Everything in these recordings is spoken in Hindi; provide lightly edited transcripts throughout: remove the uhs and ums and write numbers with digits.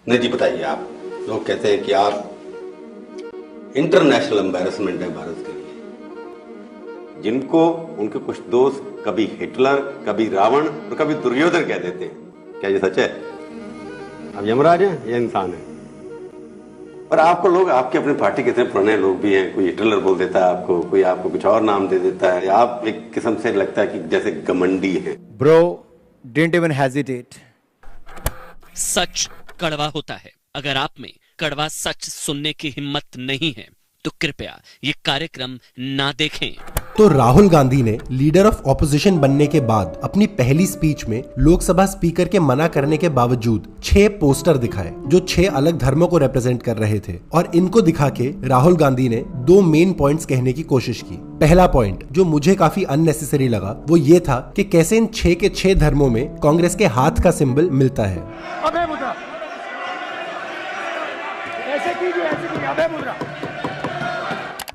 नहीं जी, बताइए आप। लोग कहते हैं कि आप इंटरनेशनल एम्बैरेसमेंट है भारत के लिए, जिनको उनके कुछ दोस्त कभी हिटलर, कभी रावण और कभी दुर्योधन कह देते हैं। क्या ये सच है? अब यमराज हैं या इंसान है? और आपको लोग, आपके अपनी पार्टी के इतने पुराने लोग भी हैं, कोई हिटलर बोल देता है आपको, कोई आपको कुछ और नाम दे देता है, आप एक किस्म से लगता है कि जैसे घमंडी है। Bro didn't even hesitate. सच कड़वा होता है। अगर आप में कड़वा सच सुनने की हिम्मत नहीं है तो कृपया ये कार्यक्रम ना देखें। तो राहुल गांधी ने लीडर ऑफ ऑपोजिशन बनने के बाद अपनी पहली स्पीच में लोकसभा स्पीकर के मना करने के बावजूद 6 पोस्टर दिखाए जो 6 अलग धर्मों को रिप्रेजेंट कर रहे थे, और इनको दिखा के राहुल गांधी ने 2 मेन पॉइंट्स कहने की कोशिश की। पहला पॉइंट जो मुझे काफी अननेसेसरी लगा वो ये था कि कैसे इन 6 के 6 धर्मों में कांग्रेस के हाथ का सिंबल मिलता है। अभय मुद्रा, ऐसे कीजिए, अभय मुद्रा।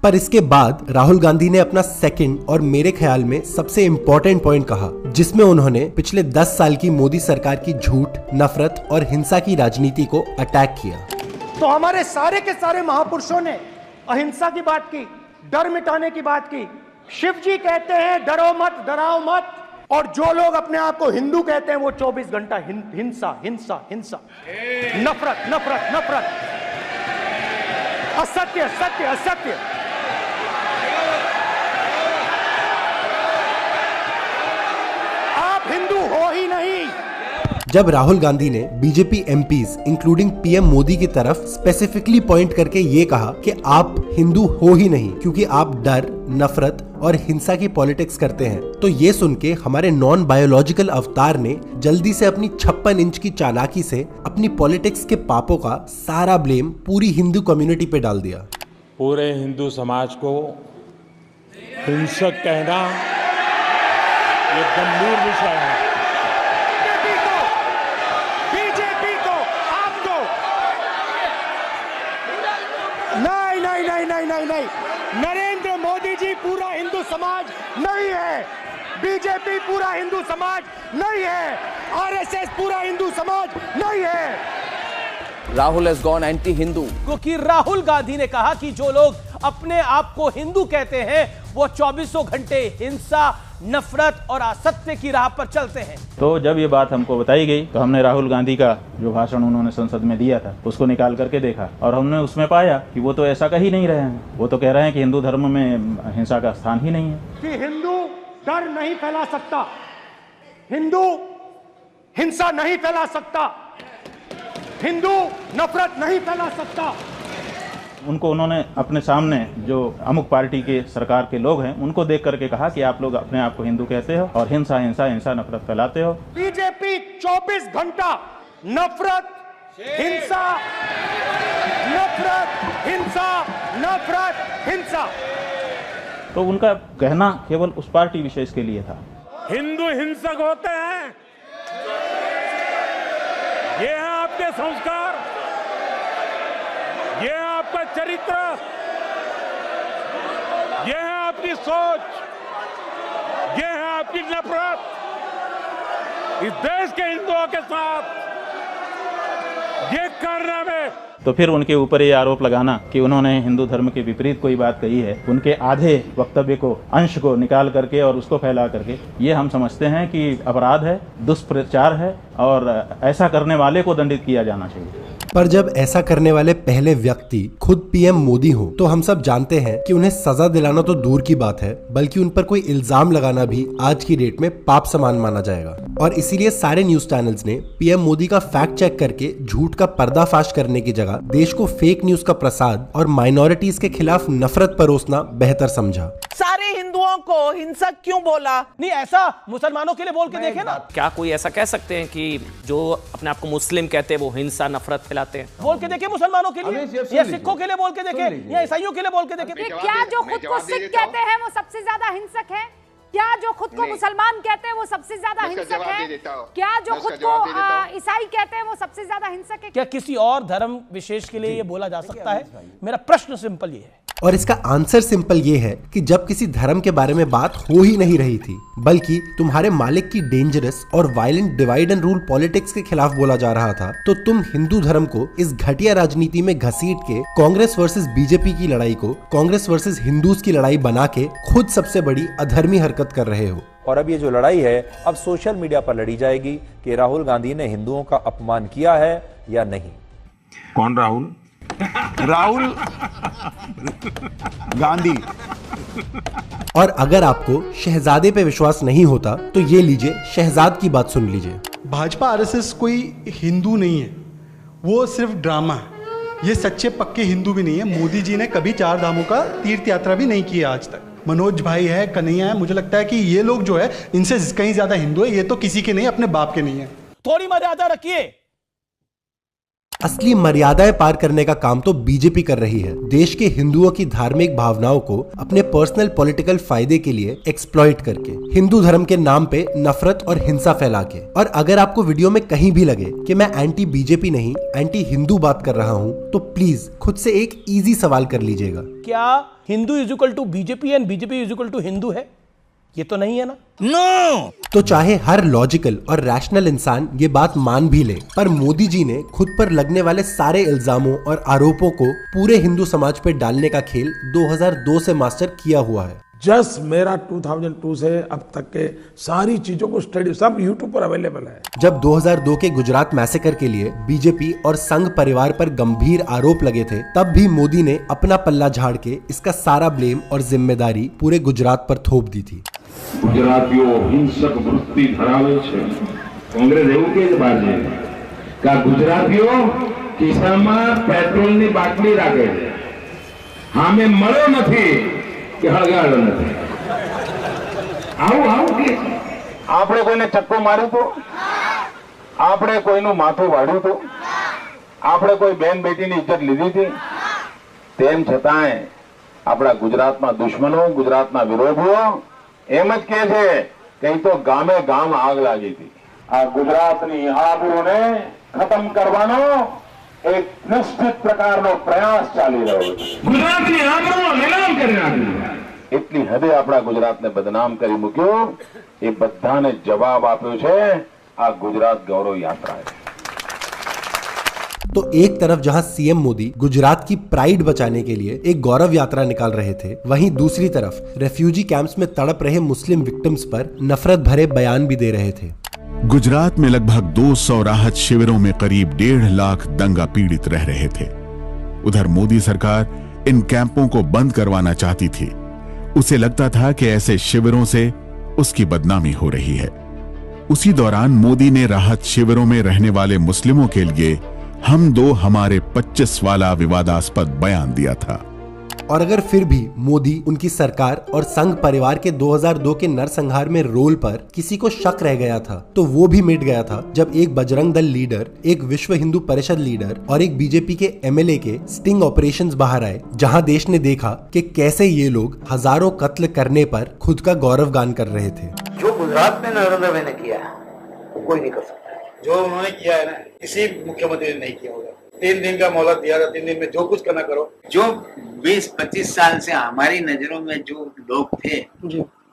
पर इसके बाद राहुल गांधी ने अपना सेकंड और मेरे ख्याल में सबसे इम्पोर्टेंट पॉइंट कहा, जिसमें उन्होंने पिछले 10 साल की मोदी सरकार की झूठ, नफरत और हिंसा की राजनीति को अटैक किया। तो हमारे सारे के सारे महापुरुषों ने अहिंसा की बात की, डर मिटाने की बात की। शिव जी कहते हैं डरो मत, डराओ मत, और जो लोग अपने आप को हिंदू कहते हैं वो 24 घंटा हिंसा हिंसा हिंसा, नफरत नफरत नफरत, असत्य सत्य असत्य। हिंदू हो ही नहीं। जब राहुल गांधी ने BJP MPs including PM Modi की तरफ स्पेसिफिकली पॉइंट करके ये कहा कि आप हिंदू हो ही नहीं क्योंकि आप डर, नफरत और हिंसा की पॉलिटिक्स करते हैं, तो ये सुन के हमारे नॉन बायोलॉजिकल अवतार ने जल्दी से अपनी 56 इंच की चालाकी से अपनी पॉलिटिक्स के पापों का सारा ब्लेम पूरी हिंदू कम्युनिटी पे डाल दिया। पूरे हिंदू समाज को हिंसक कहना ये गंभीर विषय है। बीजेपी को आपको नहीं नहीं नहीं नहीं नहीं नहीं, नरेंद्र मोदी जी पूरा हिंदू समाज नहीं है, बीजेपी पूरा हिंदू समाज नहीं है, आरएसएस पूरा हिंदू समाज नहीं है। Rahul has gone anti Hindu, क्योंकि राहुल गांधी ने कहा कि जो लोग अपने आप को हिंदू कहते हैं वो 24 घंटे हिंसा, नफरत और असत्य की राह पर चलते हैं। तो जब ये बात हमको बताई गई तो हमने राहुल गांधी का जो भाषण उन्होंने संसद में दिया था उसको निकाल करके देखा, और हमने उसमें पाया कि वो तो ऐसा कह ही नहीं रहे हैं। वो तो कह रहे हैं कि हिंदू धर्म में हिंसा का स्थान ही नहीं है, कि हिंदू डर नहीं फैला सकता, हिंदू हिंसा नहीं फैला सकता, हिंदू नफरत नहीं फैला सकता। उनको उन्होंने अपने सामने जो अमुक पार्टी के सरकार के लोग हैं उनको देख करके कहा कि आप लोग अपने आप को हिंदू कहते हो और हिंसा हिंसा हिंसा नफरत फैलाते हो। बीजेपी 24 घंटा नफरत हिंसा, नफरत हिंसा, नफरत हिंसा। तो उनका कहना केवल उस पार्टी विशेष के लिए था। हिंदू हिंसक होते हैं, ये है आपके संस्कार, ये है आपका चरित्र, ये है आपकी सोच, ये है आपकी नफरत इस देश के हिंदुओं के साथ ये करने में। तो फिर उनके ऊपर ये आरोप लगाना कि उन्होंने हिंदू धर्म के विपरीत कोई बात कही है, उनके आधे वक्तव्य को, अंश को निकाल करके और उसको फैला करके, ये हम समझते हैं कि अपराध है, दुष्प्रचार है, और ऐसा करने वाले को दंडित किया जाना चाहिए। पर जब ऐसा करने वाले पहले व्यक्ति खुद पीएम मोदी हो तो हम सब जानते हैं कि उन्हें सजा दिलाना तो दूर की बात है, बल्कि उन पर कोई इल्जाम लगाना भी आज की डेट में पाप समान माना जाएगा। और इसीलिए सारे न्यूज चैनल्स ने पीएम मोदी का फैक्ट चेक करके झूठ का पर्दाफाश करने की जगह देश को फेक न्यूज का प्रसाद और माइनॉरिटीज के खिलाफ नफरत परोसना बेहतर समझा। सारे हिंदुओं को हिंसक क्यों बोला? नहीं, ऐसा मुसलमानों के लिए बोल के देखे ना। क्या कोई ऐसा कह सकते हैं कि जो अपने आप को मुस्लिम कहते हैं वो हिंसा नफरत फैलाते हैं? बोल के देखे मुसलमानों के लिए, या सिखों के लिए बोल के देखे, या ईसाइयों के लिए बोल के देखे। क्या जो खुद को सिख कहते हैं वो सबसे ज्यादा हिंसक है? क्या जो खुद को मुसलमान कहते हैं वो सबसे ज्यादा हिंसक है? क्या जो खुद को ईसाई कहते हैं वो सबसे ज्यादा हिंसक है? क्या किसी और धर्म विशेष के लिए ये बोला जा सकता है? मेरा प्रश्न सिंपल ये है। और इसका आंसर सिंपल ये है कि जब किसी धर्म के बारे में बात हो ही नहीं रही थी, बल्कि तुम्हारे मालिक की डेंजरस और violent divide and rule politics के खिलाफ बोला जा रहा था, तो तुम हिंदू धर्म को इस घटिया राजनीति में घसीट के कांग्रेस वर्सेस बीजेपी की लड़ाई को कांग्रेस वर्सेस हिंदूज की लड़ाई बना के खुद सबसे बड़ी अधर्मी हरकत कर रहे हो। और अब ये जो लड़ाई है अब सोशल मीडिया पर लड़ी जाएगी कि राहुल गांधी ने हिंदुओं का अपमान किया है या नहीं। कौन राहुल? राहुल गांधी। और अगर आपको शहजादे पे विश्वास नहीं होता तो ये लीजिए शहजाद की बात सुन लीजिए। भाजपा आरएसएस कोई हिंदू नहीं है, वो सिर्फ ड्रामा है। ये सच्चे पक्के हिंदू भी नहीं है। मोदी जी ने कभी 4 धामों का तीर्थ यात्रा भी नहीं की आज तक। मनोज भाई है, कन्हैया है, मुझे लगता है कि ये लोग जो है इनसे कहीं ज्यादा हिंदू है। ये तो किसी के नहीं, अपने बाप के नहीं है। थोड़ी मर्यादा रखिए। असली मर्यादाएं पार करने का काम तो बीजेपी कर रही है, देश के हिंदुओं की धार्मिक भावनाओं को अपने पर्सनल पॉलिटिकल फायदे के लिए एक्सप्लॉइट करके, हिंदू धर्म के नाम पे नफरत और हिंसा फैला के। और अगर आपको वीडियो में कहीं भी लगे कि मैं एंटी बीजेपी नहीं एंटी हिंदू बात कर रहा हूँ, तो प्लीज खुद से एक इजी सवाल कर लीजिएगा, क्या Hindu is equal to BJP and BJP is equal to Hindu है? ये तो नहीं है ना। नो। तो चाहे हर लॉजिकल और रैशनल इंसान ये बात मान भी ले, पर मोदी जी ने खुद पर लगने वाले सारे इल्जामों और आरोपों को पूरे हिंदू समाज पे डालने का खेल 2002 से मास्टर किया हुआ है। जस्ट मेरा 2002 से अब तक के सारी चीजों को स्टडी सब यूट्यूब पर अवेलेबल है। जब 2002 के गुजरात मैसेकर के लिए बीजेपी और संघ परिवार पर गंभीर आरोप लगे थे, तब भी मोदी ने अपना पल्ला झाड़ के इसका सारा ब्लेम और जिम्मेदारी पूरे गुजरात पर थोप दी थी। गुजरातीओ हिंसक वृत्ति धरावे छे। कांग्रेस એવું કે છે બાજે કે ગુજરાતીઓ ખિસ્સામાં પેટ્રોલની બાટલી રાખે છે, સામે મળ્યો નથી કે હળગાડ્યો નથી। આવું કે આપણે કોઈને ચક્કો માર્યો તો, આપણે કોઈનું માથું વાળ્યું તો, આપણે કોઈ બેન બેટીની ઇજ્જત લીધી હતી, તેમ છતાંય આપણા ગુજરાતમાં દુશ્મનો, ગુજરાતના વિરોધીઓ એમ જ કહે છે કઈ તો ગામે ગામ આગ લાગી હતી। આ ગુજરાતની આબરૂને ખતમ કરવાનો એક નિશ્ચિત પ્રકારનો પ્રયાસ ચાલી રહ્યો છે। ગુજરાતની આબરૂનો નીલામ કરી નાખ્યો। એટલી હદે આપણા ગુજરાતને બદનામ કરી મૂક્યો, એ બધાને જવાબ આપ્યો છે આ ગુજરાત ગૌરવ યાત્રાએ। तो एक तरफ जहां सीएम मोदी गुजरात की प्राइड बचाने के लिए एक गौरव यात्रा निकाल रहे थे, वहीं दूसरी तरफ रेफ्यूजी कैंप्स में तड़प रहे मुस्लिम विक्टिम्स पर नफरत भरे बयान भी दे रहे थे। गुजरात में लगभग 200 राहत शिविरों में करीब 1.5 लाख दंगा पीड़ित रह रहे थे। उधर मोदी सरकार इन कैंपों को बंद करवाना चाहती थी। उसे लगता था कि ऐसे शिविरों से उसकी बदनामी हो रही है। उसी दौरान मोदी ने राहत शिविरों में रहने वाले मुस्लिमों के लिए हम दो हमारे 25 वाला विवादास्पद बयान दिया था। और अगर फिर भी मोदी, उनकी सरकार और संघ परिवार के 2002 के नरसंहार में रोल पर किसी को शक रह गया था, तो वो भी मिट गया था जब एक बजरंग दल लीडर, एक विश्व हिंदू परिषद लीडर और एक बीजेपी के एमएलए के स्टिंग ऑपरेशंस बाहर आए, जहां देश ने देखा कि कैसे ये लोग हजारों कत्ल करने पर खुद का गौरव गान कर रहे थे। जो गुजरात में नरेंद्र भाई ने किया वो कोई नहीं कर सकता। जो उन्होंने किया है ना, किसी मुख्यमंत्री ने नहीं किया होगा। 3 दिन का मोहलत दिया था, 3 दिन में जो कुछ करना करो। जो 20-25 साल से हमारी नजरों में जो लोग थे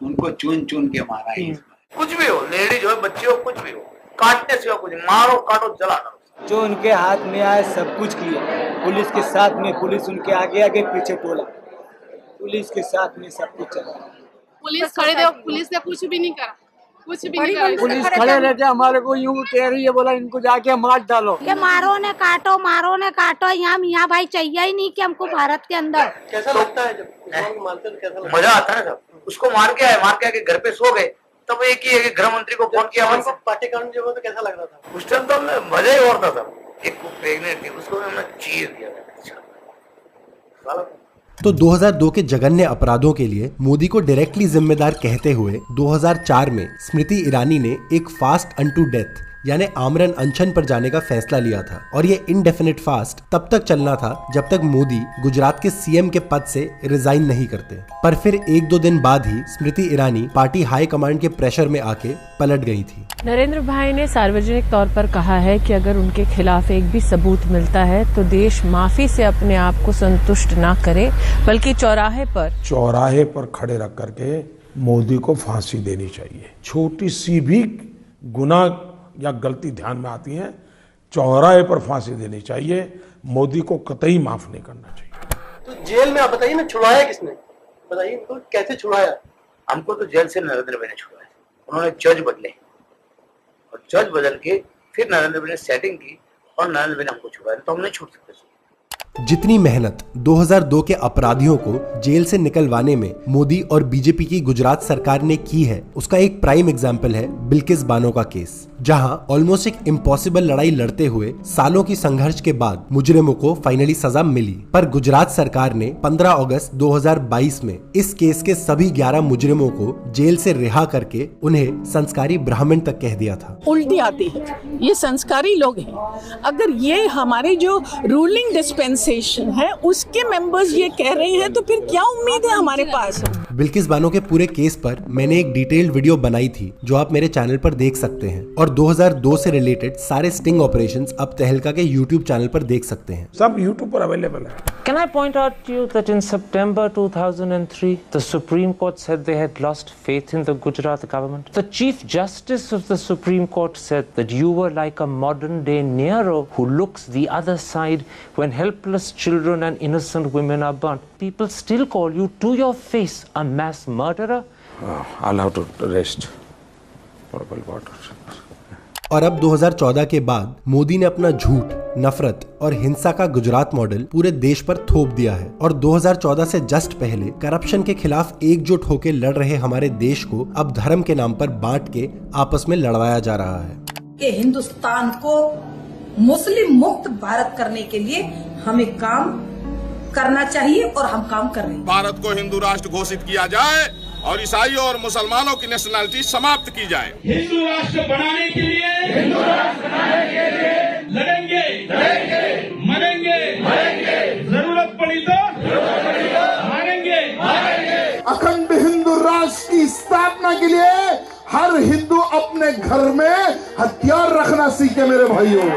उनको चुन चुन के मारा है। कुछ भी हो, लेडीज हो, बच्चे हो, कुछ भी हो, काटने से कुछ, मारो काटो चला करो। जो उनके हाथ में आए सब कुछ किया। पुलिस के साथ में, पुलिस उनके आगे आगे पीछे टोला, पुलिस के साथ में सब कुछ चला। पुलिस खड़े थे, पुलिस ने कुछ भी नहीं करा, कुछ भी नहीं करा। पुलिस खड़े रहते हमारे को यूं कह रही है, बोला इनको जाके मार डालो। ये मारो ने काटो, यहाँ मियाँ भाई चाहिए ही नहीं कि हमको भारत के अंदर। कैसा लगता है जब मारते हैं, कैसा मजा आता है? जब उसको मार के आके घर पे सो गए, तब एक ही गृह मंत्री को फोन किया, पार्टी कांड जब तो कैसा लग रहा था उस टाइम? तो मजा ही और था। एक प्रेग्नेंट थी, उसको हमने चीर दिया। तो 2002 के जघन्य अपराधों के लिए मोदी को डायरेक्टली जिम्मेदार कहते हुए 2004 में स्मृति ईरानी ने एक फास्ट अनटू डेथ यानी आमरण अनशन पर जाने का फैसला लिया था और ये इंडेफिनिट फास्ट तब तक चलना था जब तक मोदी गुजरात के सीएम के पद से रिजाइन नहीं करते। पर फिर 1-2 दिन बाद ही Smriti Irani party high command के प्रेशर में आके पलट गई थी। नरेंद्र भाई ने सार्वजनिक तौर पर कहा है कि अगर उनके खिलाफ एक भी सबूत मिलता है तो देश माफी से अपने आप को संतुष्ट ना करे, बल्कि चौराहे पर खड़े रख करके मोदी को फांसी देनी चाहिए। छोटी सी भी गुनाह या गलती ध्यान में आती है, चौराहे पर फांसी देनी चाहिए। मोदी को कतई माफ नहीं करना चाहिए। तो जेल में आप बताइए ना, छुड़वाया किसने? बताइए तो कैसे छुड़वाया? हमको तो जेल से नरेंद्र भाई ने छुड़वाया। उन्होंने जज बदले और जज बदल के फिर नरेंद्र भाई ने सेटिंग की और नरेंद्र भाई ने हमको छुड़वाया, तो हम नहीं छूट सकते। जितनी मेहनत 2002 के अपराधियों को जेल से निकलवाने में मोदी और बीजेपी की गुजरात सरकार ने की है, उसका एक प्राइम एग्जाम्पल है बिल्किस बानो का केस, जहां ऑलमोस्ट एक इम्पॉसिबल लड़ाई लड़ते हुए सालों की संघर्ष के बाद मुजरिमों को फाइनली सजा मिली। पर गुजरात सरकार ने 15 अगस्त 2022 में इस केस के सभी 11 मुजरिमों को जेल से रिहा करके उन्हें संस्कारी ब्राह्मण तक कह दिया था। उल्टी आती है, ये संस्कारी लोग हैं। अगर ये हमारे जो रूलिंग डिस्पेंसेशन है उसके मेंबर्स ये कह रहे हैं तो फिर क्या उम्मीद है हमारे पास? बिल्किस बानो के पूरे केस पर मैंने एक डिटेल्ड वीडियो बनाई थी जो आप मेरे चैनल पर देख सकते हैं, और 2002 से रिलेटेड सारे स्टिंग ऑपरेशंस अब तहलका के YouTube चैनल पर देख सकते हैं। सब YouTube पर अवेलेबल है। Can I point out to you that in September 2003 the Supreme Court said they had lost faith in the Gujarat government. The Chief Justice of the Supreme Court said that you were like a modern day Nero who looks the other side when helpless children and innocent women are burnt. People still call you to your face a mass murderer. I'll have to rest for a while. और अब 2014 के बाद मोदी ने अपना झूठ, नफरत और हिंसा का गुजरात मॉडल पूरे देश पर थोप दिया है, और 2014 से जस्ट पहले करप्शन के खिलाफ एकजुट होकर लड़ रहे हमारे देश को अब धर्म के नाम पर बांट के आपस में लड़वाया जा रहा है। कि हिंदुस्तान को मुस्लिम मुक्त भारत करने के लिए हमें काम करना चाहिए और हम काम कर रहे हैं। भारत को हिंदू राष्ट्र घोषित किया जाए और ईसाइयों और मुसलमानों की नेशनलिटी समाप्त की जाए। हिंदू राष्ट्र बनाने के लिए लड़ेंगे, मरेंगे, जरूरत पड़ी तो मारेंगे। अखंड हिंदू राष्ट्र की स्थापना के लिए हर हिंदू अपने घर में हथियार रखना सीखे मेरे भाइयों।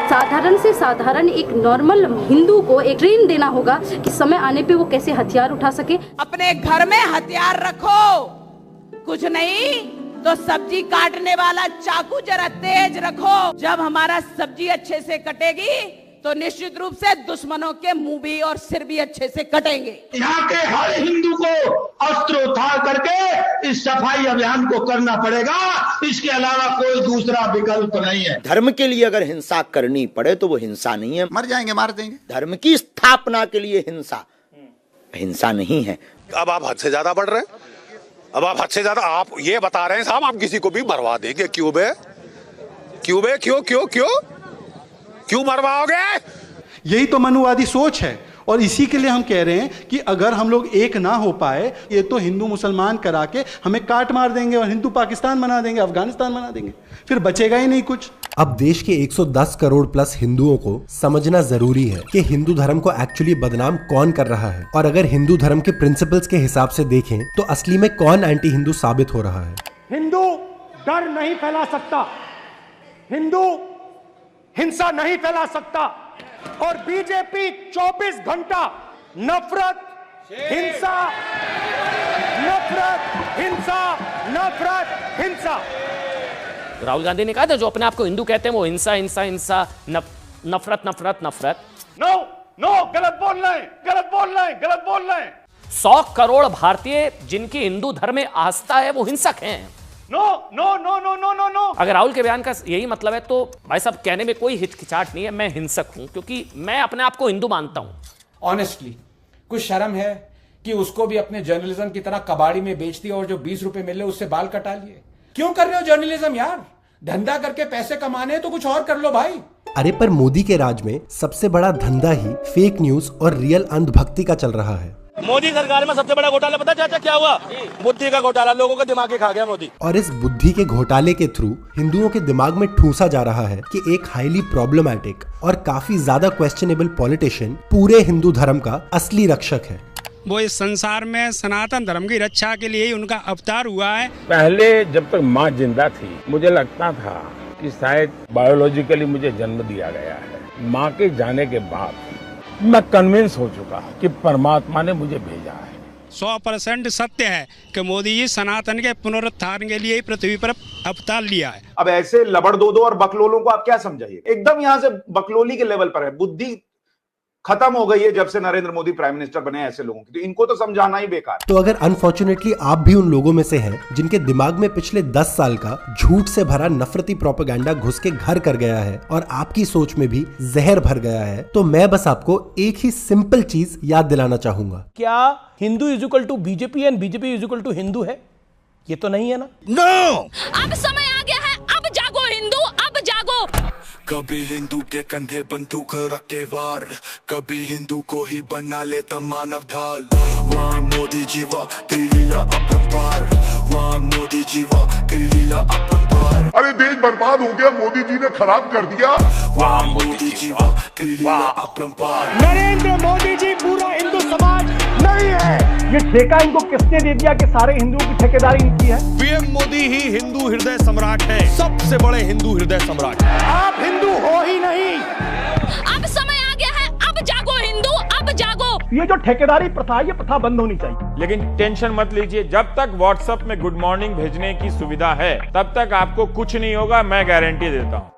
साधारण से साधारण एक नॉर्मल हिंदू को एक ट्रेन देना होगा कि समय आने पे वो कैसे हथियार उठा सके। अपने घर में हथियार रखो, कुछ नहीं तो सब्जी काटने वाला चाकू जरा तेज रखो। जब हमारा सब्जी अच्छे से कटेगी तो निश्चित रूप से दुश्मनों के मुंह भी और सिर भी अच्छे से कटेंगे। यहाँ के हर हिंदू को अस्त्र उठा करके इस सफाई अभियान को करना पड़ेगा, इसके अलावा कोई दूसरा विकल्प नहीं है। धर्म के लिए अगर हिंसा करनी पड़े तो वो हिंसा नहीं है, मर जाएंगे मार देंगे। धर्म की स्थापना के लिए हिंसा नहीं है। अब आप हद से ज्यादा बढ़ रहे हैं, अब आप हद से ज्यादा आप ये बता रहे हैं साहब आप किसी को भी मरवा देंगे। क्यों बे? क्यों मरवाओगे? यही तो मनुवादी सोच है, और इसी के लिए हम कह रहे हैं कि अगर हम लोग एक ना हो पाए, ये तो हिंदू मुसलमान करा के हमें काट मार देंगे और हिंदू पाकिस्तान बना देंगे, अफगानिस्तान बना देंगे, फिर बचेगा ही नहीं कुछ। अब देश के 110 करोड़ प्लस हिंदुओं को समझना जरूरी है कि हिंदू धर्म को एक्चुअली बदनाम कौन कर रहा है, और अगर हिंदू धर्म के प्रिंसिपल्स के हिसाब से देखें तो असली में कौन एंटी हिंदू साबित हो रहा है। हिंदू डर नहीं फैला सकता, हिंदू हिंसा नहीं फैला सकता, और बीजेपी 24 घंटा नफरत, हिंसा, नफरत, हिंसा, नफरत, हिंसा। राहुल गांधी ने कहा था जो अपने आप को हिंदू कहते हैं वो हिंसा हिंसा हिंसा, नफरत नफरत नफरत। नो नो, गलत बोल रहे हैं। 100 करोड़ भारतीय जिनकी हिंदू धर्म में आस्था है वो हिंसक हैं। No no no no no no no. अगर राहुल के बयान का यही मतलब है तो भाई साहब कहने में कोई हिचकिचाहट नहीं है, मैं हिंसक हूं क्योंकि मैं अपने आप को हिंदू मानता हूं। ऑनेस्टली कुछ शर्म है कि उसको भी अपने जर्नलिज्म की तरह कबाड़ी में बेच दिया और जो 20 रुपए मिले उससे बाल कटा लिए। क्यों कर रहे हो जर्नलिज्म यार? धंधा करके पैसे कमाने तो कुछ और कर लो भाई। अरे पर मोदी के राज में सबसे बड़ा धंधा ही फेक न्यूज और रियल अंधभक्ति का चल रहा है। मोदी सरकार में सबसे बड़ा घोटाला पता चाचा क्या हुआ? बुद्धि का घोटाला, लोगों का दिमाग ही खा गया मोदी। और इस बुद्धि के घोटाले के थ्रू हिंदुओं के दिमाग में ठूसा जा रहा है कि एक हाईली प्रॉब्लमैटिक और काफी ज्यादा क्वेश्चनेबल पॉलिटिशियन पूरे हिंदू धर्म का असली रक्षक है। वो इस संसार में सनातन धर्म की रक्षा के लिए ही उनका अवतार हुआ है। पहले जब तक माँ जिंदा थी मुझे लगता था कि शायद बायोलॉजिकली मुझे जन्म दिया गया है। माँ के जाने के बाद मैं कन्विंस हो चुका कि परमात्मा ने मुझे भेजा है। 100% सत्य है कि मोदी जी सनातन के पुनरुत्थान के लिए ही पृथ्वी पर अवतार लिया है। अब ऐसे लबड़दोदो और बकलोलों को आप क्या समझाइए? एकदम यहाँ से बकलोली के लेवल पर है, बुद्धि खत्म हो गई है जब से नरेंद्र मोदी प्राइम मिनिस्टर बने ऐसे लोगों की, तो इनको तो समझाना ही बेकार। तो अगर अनफॉर्चुनेटली आप भी उन लोगों में से हैं जिनके दिमाग में पिछले 10 साल का झूठ से भरा नफरती प्रोपेगेंडा घुस के घर कर गया है और आपकी सोच में भी जहर भर गया है, तो मैं बस आपको एक ही सिंपल चीज याद दिलाना चाहूंगा। क्या Hindu is equal to BJP and BJP is equal to Hindu है? ये तो नहीं है ना। नो, अब समय आ गया है, अब जागो हिंदू, अब जागो। कभी हिंदू के कंधे बंदूक रख के वार, कभी हिंदू को ही बना लेता मानव ढाल। वहाँ मोदी जी वाह लीला अपरंपार, वहाँ मोदी जी वाह लीला अपरंपार। अरे देश बर्बाद हो गया, मोदी जी ने खराब कर दिया। वहाँ मोदी जी वाह लीला अपरंपार। नरेंद्र मोदी जी पूरा हिंदू समाज नहीं है। ये ठेका इनको किसने दे दिया कि सारे हिंदुओं की ठेकेदारी इनकी है? पीएम मोदी ही हिंदू हृदय सम्राट है, सबसे बड़े हिंदू हृदय सम्राट। आप हिंदू हो ही नहीं। अब समय आ गया है, अब जागो हिंदू, अब जागो। ये जो ठेकेदारी प्रथा है, ये प्रथा बंद होनी चाहिए। लेकिन टेंशन मत लीजिए, जब तक व्हाट्सएप में गुड मॉर्निंग भेजने की सुविधा है तब तक आपको कुछ नहीं होगा, मैं गारंटी देता हूँ।